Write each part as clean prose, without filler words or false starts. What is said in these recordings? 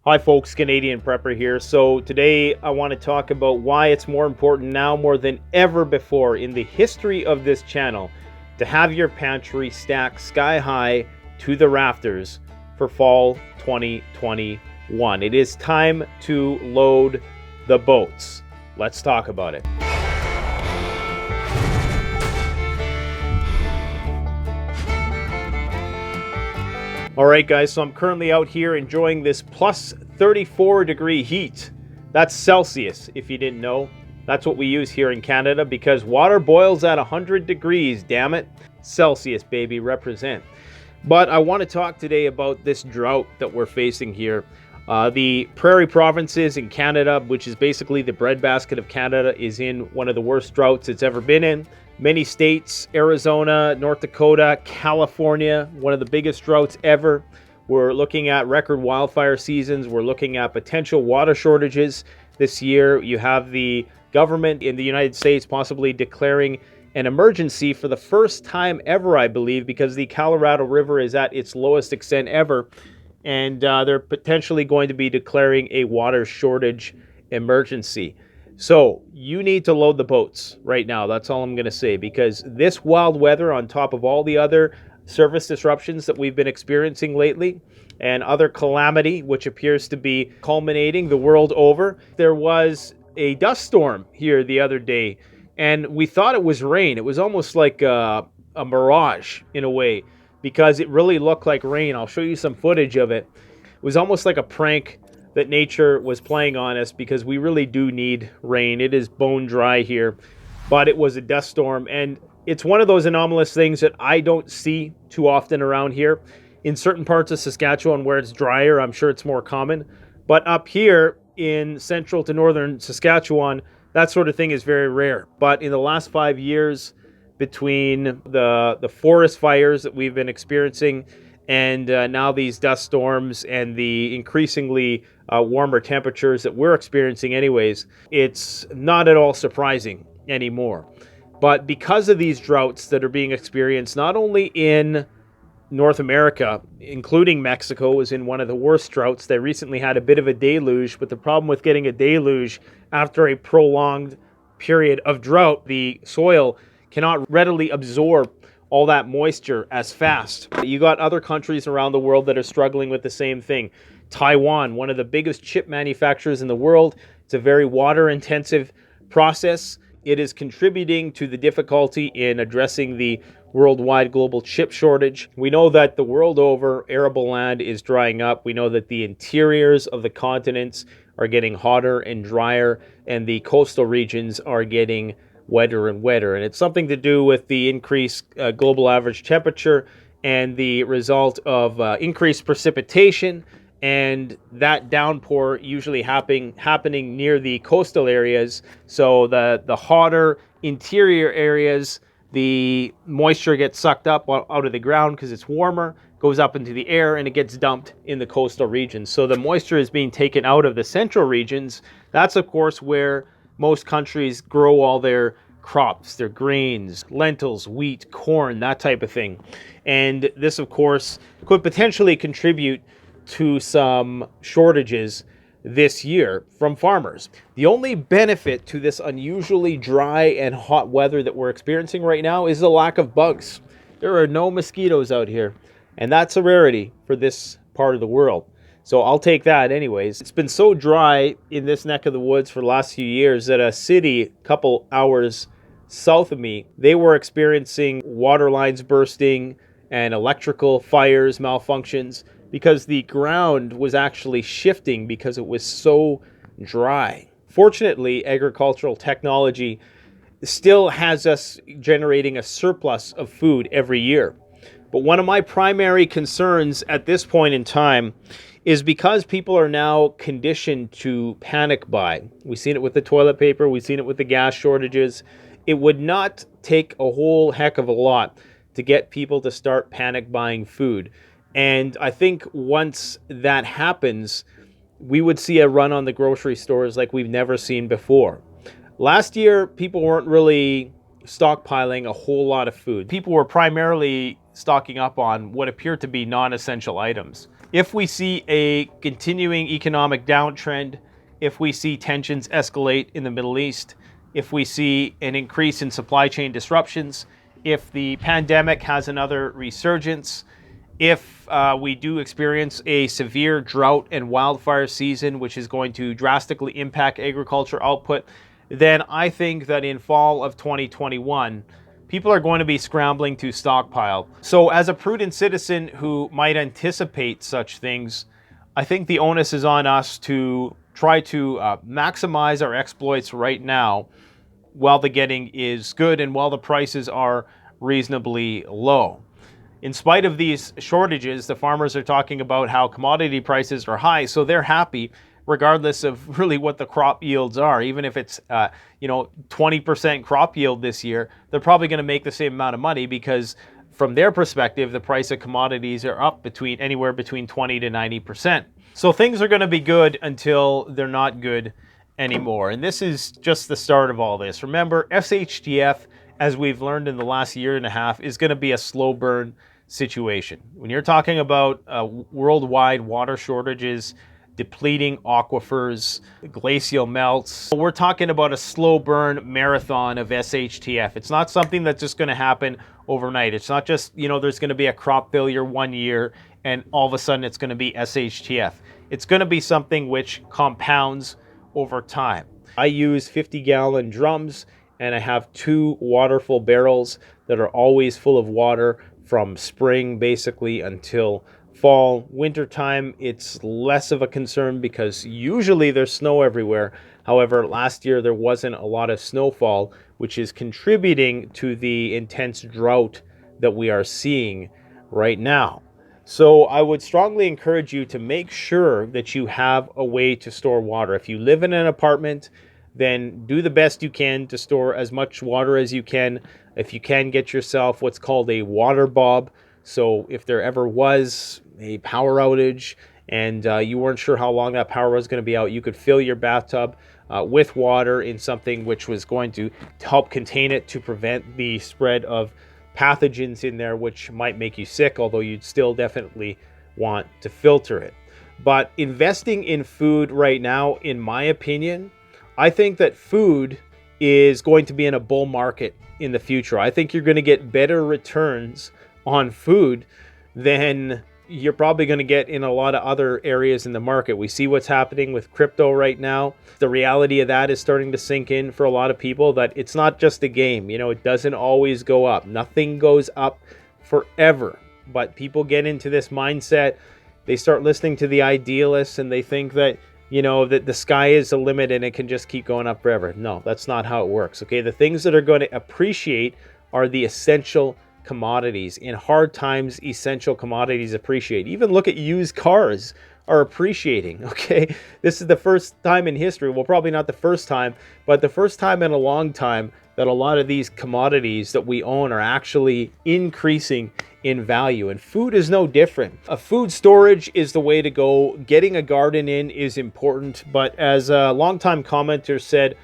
Hi folks, Canadian Prepper here. So today I want to talk about why it's more important now more than ever before in the history of this channel to have your pantry stacked sky high to the rafters for fall 2021. It is time to load the boats. Let's talk about it. All right, guys, so I'm currently out here enjoying this plus 34 degree heat. That's Celsius, if you didn't know. That's what we use here in Canada because water boils at 100 degrees, damn it. Celsius, baby, represent. But I want to talk today about this drought that we're facing here. The prairie provinces in Canada, which is basically the breadbasket of Canada, is in one of the worst droughts it's ever been in. Many states, Arizona, North Dakota, California, one of the biggest droughts ever. We're looking at record wildfire seasons. We're looking at potential water shortages this year. You have the government in the United States possibly declaring an emergency for the first time ever, I believe, because the Colorado River is at its lowest extent ever. And they're potentially going to be declaring a water shortage emergency. So you need to load the boats right now. That's all I'm going to say, because this wild weather on top of all the other service disruptions that we've been experiencing lately and other calamity, which appears to be culminating the world over. There was a dust storm here the other day, and we thought it was rain. It was almost like a mirage in a way, because it really looked like rain. I'll show you some footage of it. It was almost like a prank that nature was playing on us, because we really do need rain. It is bone dry here, but it was a dust storm, and it's one of those anomalous things that I don't see too often around here. In certain parts of Saskatchewan where it's drier, I'm sure it's more common, but up here in central to northern Saskatchewan, that sort of thing is very rare. But in the last 5 years, between the forest fires that we've been experiencing and now these dust storms and the increasingly warmer temperatures that we're experiencing anyways, it's not at all surprising anymore. But because of these droughts that are being experienced not only in North America, including Mexico is in one of the worst droughts. They recently had a bit of a deluge, but the problem with getting a deluge after a prolonged period of drought, the soil cannot readily absorb all that moisture as fast. You got other countries around the world that are struggling with the same thing. Taiwan, one of the biggest chip manufacturers in the world. It's a very water-intensive process. It is contributing to the difficulty in addressing the worldwide global chip shortage. We know that the world over, arable land is drying up. We know that the interiors of the continents are getting hotter and drier, and the coastal regions are getting wetter and wetter. And it's something to do with the increased global average temperature and the result of increased precipitation, and that downpour usually happening near the coastal areas. So the hotter interior areas, the moisture gets sucked up out of the ground because it's warmer, goes up into the air, and it gets dumped in the coastal regions. So the moisture is being taken out of the central regions. That's, of course, where most countries grow all their crops, their grains, lentils, wheat, corn, that type of thing. And this, of course, could potentially contribute to some shortages this year from farmers. The only benefit to this unusually dry and hot weather that we're experiencing right now is the lack of bugs. There are no mosquitoes out here, and that's a rarity for this part of the world. So I'll take that anyways. It's been so dry in this neck of the woods for the last few years that a city a couple hours south of me, they were experiencing water lines bursting and electrical fires, malfunctions, because the ground was actually shifting because it was so dry. Fortunately, agricultural technology still has us generating a surplus of food every year. But one of my primary concerns at this point in time is because people are now conditioned to panic buy. We've seen it with the toilet paper. We've seen it with the gas shortages. It would not take a whole heck of a lot to get people to start panic buying food. And I think once that happens, we would see a run on the grocery stores like we've never seen before. Last year, people weren't really stockpiling a whole lot of food. People were primarily stocking up on what appeared to be non-essential items. If we see a continuing economic downtrend, if we see tensions escalate in the Middle East, if we see an increase in supply chain disruptions, if the pandemic has another resurgence, if we do experience a severe drought and wildfire season, which is going to drastically impact agriculture output, then I think that in fall of 2021, people are going to be scrambling to stockpile. So as a prudent citizen who might anticipate such things, I think the onus is on us to try to maximize our exploits right now while the getting is good and while the prices are reasonably low. In spite of these shortages, the farmers are talking about how commodity prices are high, so they're happy regardless of really what the crop yields are. Even if it's 20% crop yield this year, they're probably going to make the same amount of money because from their perspective, the price of commodities are up anywhere between 20 to 90%. So things are going to be good until they're not good anymore. And this is just the start of all this. Remember, SHTF, as we've learned in the last year and a half, is going to be a slow burn situation. When you're talking about worldwide water shortages, depleting aquifers, glacial melts, we're talking about a slow burn marathon of SHTF. It's not something that's just going to happen overnight. It's not just, there's going to be a crop failure one year and all of a sudden it's going to be SHTF. It's going to be something which compounds over time. I use 50-gallon drums and I have 2 waterful barrels that are always full of water from spring basically until fall. Wintertime, it's less of a concern because usually there's snow everywhere. However, last year there wasn't a lot of snowfall, which is contributing to the intense drought that we are seeing right now. So I would strongly encourage you to make sure that you have a way to store water. If you live in an apartment, then do the best you can to store as much water as you can. If you can, get yourself what's called a water bob. So if there ever was a power outage and you weren't sure how long that power was going to be out, you could fill your bathtub with water in something which was going to help contain it to prevent the spread of pathogens in there, which might make you sick, although you'd still definitely want to filter it. But investing in food right now, in my opinion, I think that food is going to be in a bull market in the future. I think you're going to get better returns on food than you're probably going to get in a lot of other areas in the market. We see what's happening with crypto right now. The reality of that is starting to sink in for a lot of people, that it's not just a game. It doesn't always go up. Nothing goes up forever. But people get into this mindset. They start listening to the idealists and they think that that the sky is the limit and it can just keep going up forever. No, that's not how it works. Okay, the things that are going to appreciate are the essential commodities. In hard times, essential commodities appreciate. Even look at used cars are appreciating. Okay, this is the first time in history, well, probably not the first time, but the first time in a long time that a lot of these commodities that we own are actually increasing in value, and food is no different. A food storage is the way to go. Getting a garden in is important, but as a longtime commenter said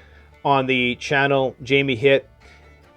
on the channel, Jamie Hitt,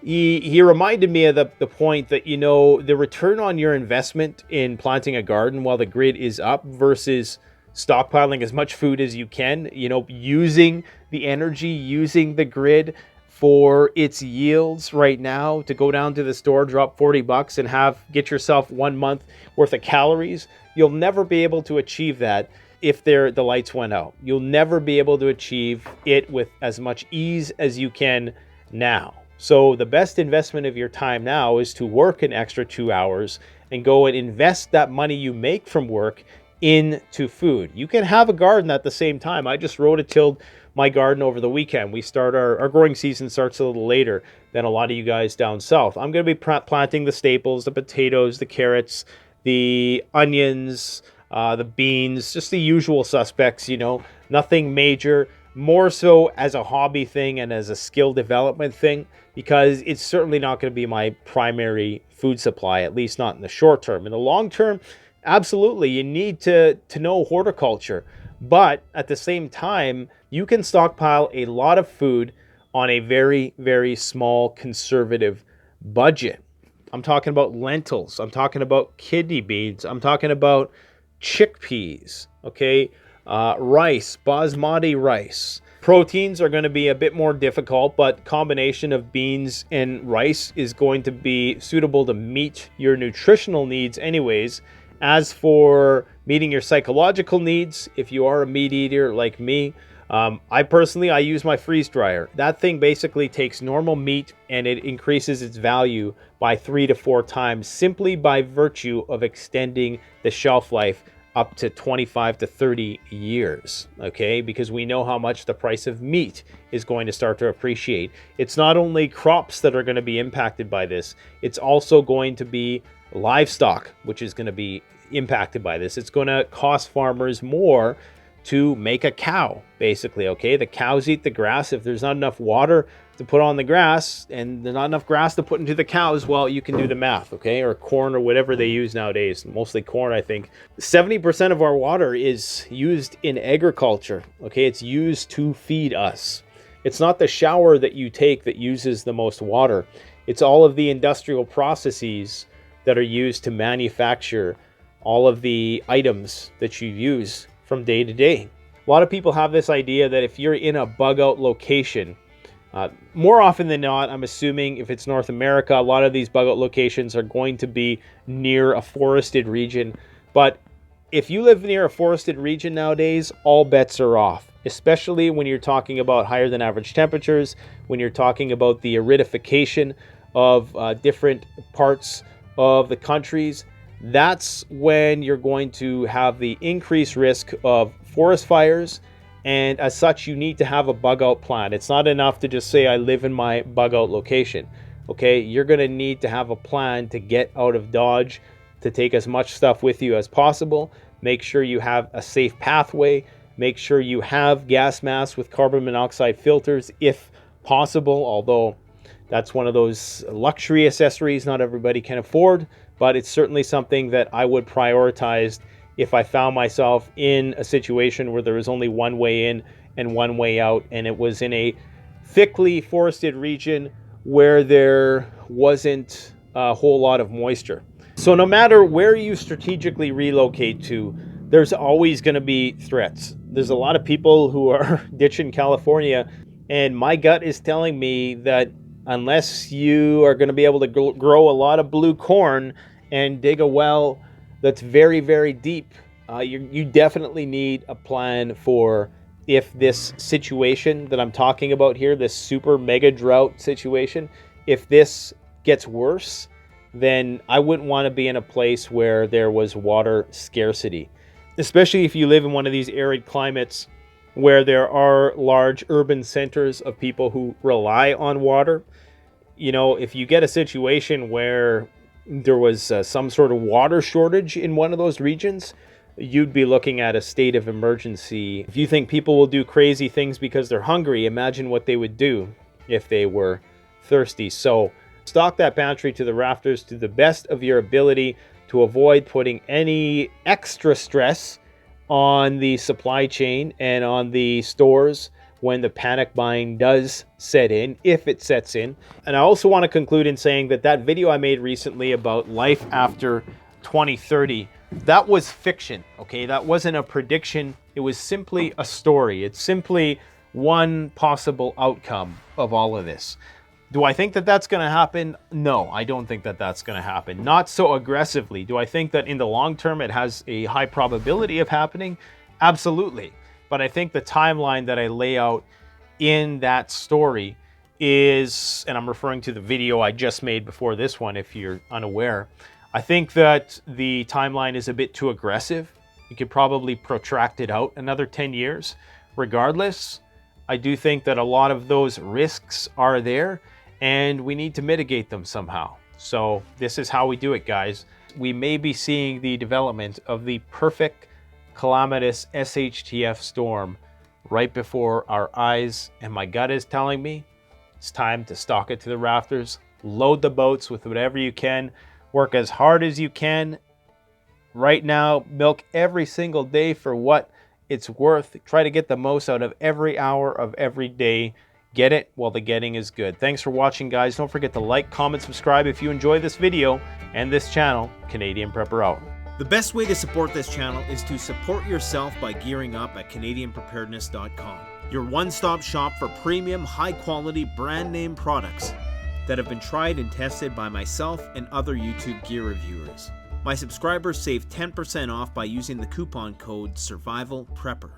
he reminded me of the point that, the return on your investment in planting a garden while the grid is up versus stockpiling as much food as you can, using the energy, using the grid for its yields right now, to go down to the store, drop $40 and get yourself 1 month worth of calories. You'll never be able to achieve that if the lights went out. You'll never be able to achieve it with as much ease as you can now. So the best investment of your time now is to work an extra 2 hours and go and invest that money you make from work into food. You can have a garden at the same time. I just rototilled my garden over the weekend. We start our growing season starts a little later than a lot of you guys down south. I'm going to be planting the staples, the potatoes, the carrots, the onions, the beans, just the usual suspects, nothing major, more so as a hobby thing and as a skill development thing, because it's certainly not going to be my primary food supply, at least not in the short term. In the long term, absolutely, you need to know horticulture. But at the same time, you can stockpile a lot of food on a very, very small conservative budget. I'm talking about lentils. I'm talking about kidney beans. I'm talking about chickpeas, okay, rice, basmati rice. Proteins are going to be a bit more difficult, but combination of beans and rice is going to be suitable to meet your nutritional needs anyways. As for meeting your psychological needs, if you are a meat eater like me, I use my freeze dryer. That thing basically takes normal meat and it increases its value by 3 to 4 times simply by virtue of extending the shelf life up to 25 to 30 years, okay? Because we know how much the price of meat is going to start to appreciate. It's not only crops that are going to be impacted by this, it's also going to be livestock, which is going to be impacted by this. It's going to cost farmers more to make a cow, basically, okay? The cows eat the grass. If there's not enough water to put on the grass and there's not enough grass to put into the cows, well, you can do the math, okay? Or corn or whatever they use nowadays, mostly corn, I think. 70% of our water is used in agriculture, okay? It's used to feed us. It's not the shower that you take that uses the most water. It's all of the industrial processes that are used to manufacture all of the items that you use from day to day. A lot of people have this idea that if you're in a bug out location, more often than not, I'm assuming if it's North America, a lot of these bug out locations are going to be near a forested region. But if you live near a forested region nowadays, all bets are off, especially when you're talking about higher than average temperatures, when you're talking about the aridification of different parts of the countries. That's when you're going to have the increased risk of forest fires, and as such you need to have a bug out plan. It's not enough to just say I live in my bug out location, okay? You're going to need to have a plan to get out of Dodge, to take as much stuff with you as possible. Make sure you have a safe pathway. Make sure you have gas masks with carbon monoxide filters if possible, although that's one of those luxury accessories not everybody can afford, but it's certainly something that I would prioritize if I found myself in a situation where there was only one way in and one way out, and it was in a thickly forested region where there wasn't a whole lot of moisture. So no matter where you strategically relocate to, there's always going to be threats. There's a lot of people who are ditching California, and my gut is telling me that unless you are going to be able to grow a lot of blue corn and dig a well that's very, very deep, you definitely need a plan for if this situation that I'm talking about here, this super mega drought situation, if this gets worse, then I wouldn't want to be in a place where there was water scarcity, especially if you live in one of these arid climates where there are large urban centers of people who rely on water. You know, if you get a situation where there was some sort of water shortage in one of those regions, you'd be looking at a state of emergency. If you think people will do crazy things because they're hungry, imagine what they would do if they were thirsty. So stock that pantry to the rafters to the best of your ability to avoid putting any extra stress on the supply chain and on the stores when the panic buying does set in, if it sets in. And I also want to conclude in saying that that video I made recently about life after 2030, that was fiction, okay? That wasn't a prediction. It was simply a story. It's simply one possible outcome of all of this. Do I think that that's going to happen? No, I don't think that that's going to happen. Not so aggressively. Do I think that in the long term it has a high probability of happening? Absolutely. But I think the timeline that I lay out in that story is, and I'm referring to the video I just made before this one if you're unaware, I think that the timeline is a bit too aggressive. You could probably protract it out another 10 years. Regardless, I do think that a lot of those risks are there and we need to mitigate them somehow. So this is how we do it, guys. We may be seeing the development of the perfect calamitous SHTF storm right before our eyes, and my gut is telling me it's time to stock it to the rafters, load the boats with whatever you can, work as hard as you can right now, milk every single day for what it's worth, try to get the most out of every hour of every day. Get it while the getting is good. Thanks for watching, guys. Don't forget to like, comment, subscribe if you enjoy this video and this channel. Canadian Prepper out. The best way to support this channel is to support yourself by gearing up at CanadianPreparedness.com, your one-stop shop for premium, high-quality, brand-name products that have been tried and tested by myself and other YouTube gear reviewers. My subscribers save 10% off by using the coupon code SurvivalPrepper.